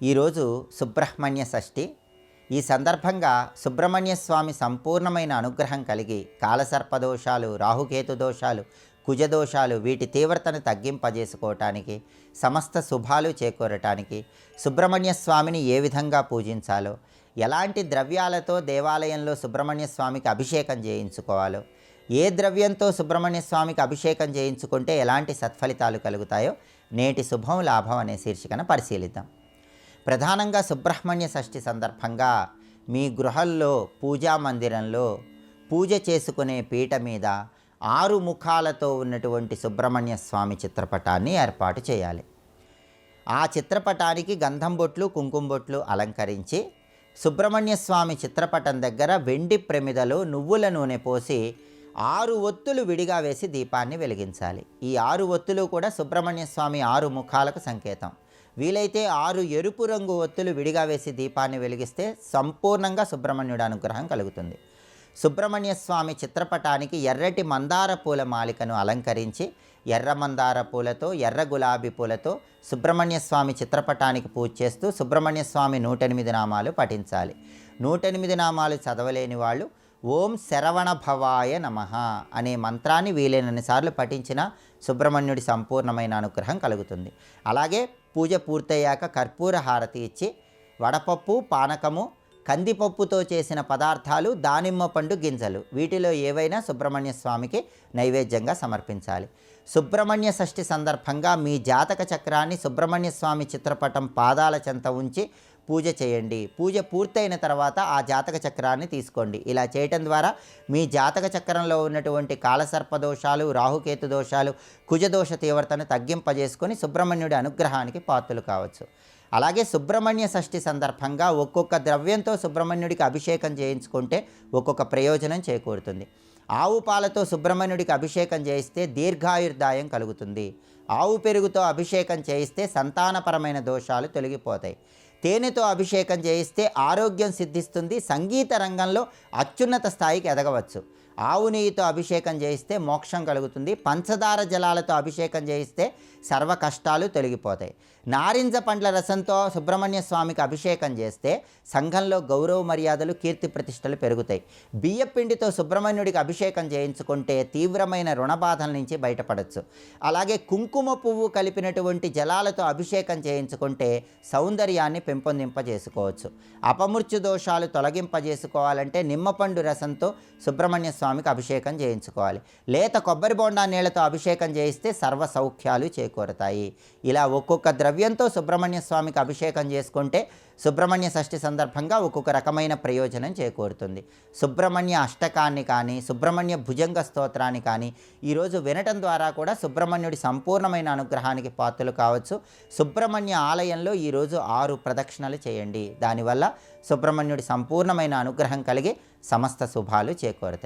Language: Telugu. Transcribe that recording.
ఈరోజు సుబ్రహ్మణ్య షష్ఠి. ఈ సందర్భంగా సుబ్రహ్మణ్య స్వామి సంపూర్ణమైన అనుగ్రహం కలిగి కాలసర్పదోషాలు, రాహుకేతు దోషాలు, కుజదోషాలు వీటి తీవ్రతను తగ్గింపజేసుకోవటానికి, సమస్త శుభాలు చేకూరటానికి సుబ్రహ్మణ్య స్వామిని ఏ విధంగా పూజించాలో, ఎలాంటి ద్రవ్యాలతో దేవాలయంలో సుబ్రహ్మణ్య స్వామికి అభిషేకం చేయించుకోవాలో, ఏ ద్రవ్యంతో సుబ్రహ్మణ్య స్వామికి అభిషేకం చేయించుకుంటే ఎలాంటి సత్ఫలితాలు కలుగుతాయో నేటి శుభం లాభం అనే శీర్షికన పరిశీలిద్దాం. ప్రధానంగా సుబ్రహ్మణ్య షష్ఠి సందర్భంగా మీ గృహంలో పూజా మందిరంలో పూజ చేసుకునే పీట మీద 6 ముఖాలతో ఉన్నటువంటి సుబ్రహ్మణ్య స్వామి చిత్రపటాన్ని ఏర్పాటు చేయాలి. ఆ చిత్రపటానికి గంధం బొట్లు, కుంకుమ బొట్లు అలంకరించి సుబ్రహ్మణ్య స్వామి చిత్రపటం దగ్గర వెండి ప్రమిదలో నువ్వుల నూనె పోసి 6 ఒత్తులు విడిగా వేసి దీపాన్ని వెలిగించాలి. ఈ 6 ఒత్తులు కూడా సుబ్రహ్మణ్య స్వామి 6 ముఖాలకు సంకేతం. వీలైతే 6 ఎరుపు రంగు ఒత్తులు విడిగా వేసి దీపాన్ని వెలిగిస్తే సంపూర్ణంగా సుబ్రహ్మణ్యుడి అనుగ్రహం కలుగుతుంది. సుబ్రహ్మణ్య స్వామి చిత్రపటానికి ఎర్రటి మందార పూల మాలికను అలంకరించి ఎర్ర మందార పూలతో, ఎర్ర గులాబీ పూలతో సుబ్రహ్మణ్య స్వామి చిత్రపటానికి పూజ చేస్తూ సుబ్రహ్మణ్య స్వామి 108 నామాలు పఠించాలి. 108 నామాలు చదవలేని వాళ్ళు ఓం శరవణ భవాయ నమః అనే మంత్రాన్ని వీలైనన్ని సార్లు పఠించిన సుబ్రహ్మణ్యుడి సంపూర్ణమైన అనుగ్రహం కలుగుతుంది. అలాగే పూజ పూర్తయ్యాక కర్పూర హారతి ఇచ్చి వడపప్పు, పానకము, కందిపప్పుతో చేసిన పదార్థాలు, దానిమ్మ పండు గింజలు వీటిలో ఏవైనా సుబ్రహ్మణ్య స్వామికి నైవేద్యంగా సమర్పించాలి. సుబ్రహ్మణ్య షష్ఠి సందర్భంగా మీ జాతక చక్రాన్ని సుబ్రహ్మణ్య స్వామి చిత్రపటం పాదాల చెంత ఉంచి పూజ చేయండి. పూజ పూర్తయిన తర్వాత ఆ జాతక చక్రాన్ని తీసుకోండి. ఇలా చేయటం ద్వారా మీ జాతక చక్రంలో ఉన్నటువంటి కాలసర్పదోషాలు, రాహుకేతు దోషాలు, కుజదోష తీవ్రతను తగ్గింపజేసుకొని సుబ్రహ్మణ్యుడి అనుగ్రహానికి పాత్రలు కావచ్చు. అలాగే సుబ్రహ్మణ్య షష్ఠి సందర్భంగా ఒక్కొక్క ద్రవ్యంతో సుబ్రహ్మణ్యుడికి అభిషేకం చేయించుకుంటే ఒక్కొక్క ప్రయోజనం చేకూరుతుంది. ఆవు పాలతో సుబ్రహ్మణ్యుడికి అభిషేకం చేయిస్తే దీర్ఘాయుర్దాయం కలుగుతుంది. ఆవు పెరుగుతో అభిషేకం చేయిస్తే సంతానపరమైన దోషాలు తొలగిపోతాయి. తేనెతో అభిషేకం చేయిస్తే ఆరోగ్యం సిద్ధిస్తుంది. సంగీత రంగంలో అత్యున్నత స్థాయికి ఎదగవచ్చు. ఆవు నెయ్యితో అభిషేకం చేయిస్తే మోక్షం కలుగుతుంది. పంచదార జలాలతో అభిషేకం చేయిస్తే సర్వ కష్టాలు తొలగిపోతాయి. నారింజ పండ్ల రసంతో సుబ్రహ్మణ్య స్వామికి అభిషేకం చేస్తే సంఘంలో గౌరవ మర్యాదలు, కీర్తి ప్రతిష్టలు పెరుగుతాయి. బియ్యపిండితో సుబ్రహ్మణ్యుడికి అభిషేకం చేయించుకుంటే తీవ్రమైన రుణబాధల నుంచి బయటపడవచ్చు. అలాగే కుంకుమ పువ్వు కలిపినటువంటి జలాలతో అభిషేకం చేయించుకుంటే సౌందర్యాన్ని పెంపొందింపజేసుకోవచ్చు. అపమృత్యు దోషాలు తొలగింపజేసుకోవాలంటే నిమ్మపండు రసంతో సుబ్రహ్మణ్య స్వామికి అభిషేకం చేయించుకోవాలి. లేత కొబ్బరి బొండా నీళ్లతో అభిషేకం చేయిస్తే సర్వ సౌఖ్యాలు చేకూరతాయి. ఇలా ఒక్కొక్క ద్రవ్యంతో సుబ్రహ్మణ్య స్వామికి అభిషేకం చేసుకుంటే సుబ్రహ్మణ్య షష్ఠి సందర్భంగా ఒక్కొక్క రకమైన ప్రయోజనం చేకూరుతుంది. సుబ్రహ్మణ్య అష్టకాన్ని కానీ, సుబ్రహ్మణ్య భుజంగ స్తోత్రాన్ని కానీ ఈరోజు వినటం ద్వారా కూడా సుబ్రహ్మణ్యుడి సంపూర్ణమైన అనుగ్రహానికి పాత్రలు కావచ్చు. సుబ్రహ్మణ్య ఆలయంలో ఈరోజు 6 ప్రదక్షిణలు చేయండి. దానివల్ల సుబ్రహ్మణ్యుడి సంపూర్ణమైన అనుగ్రహం కలిగి సమస్త శుభాలు చేకూరుతాయి.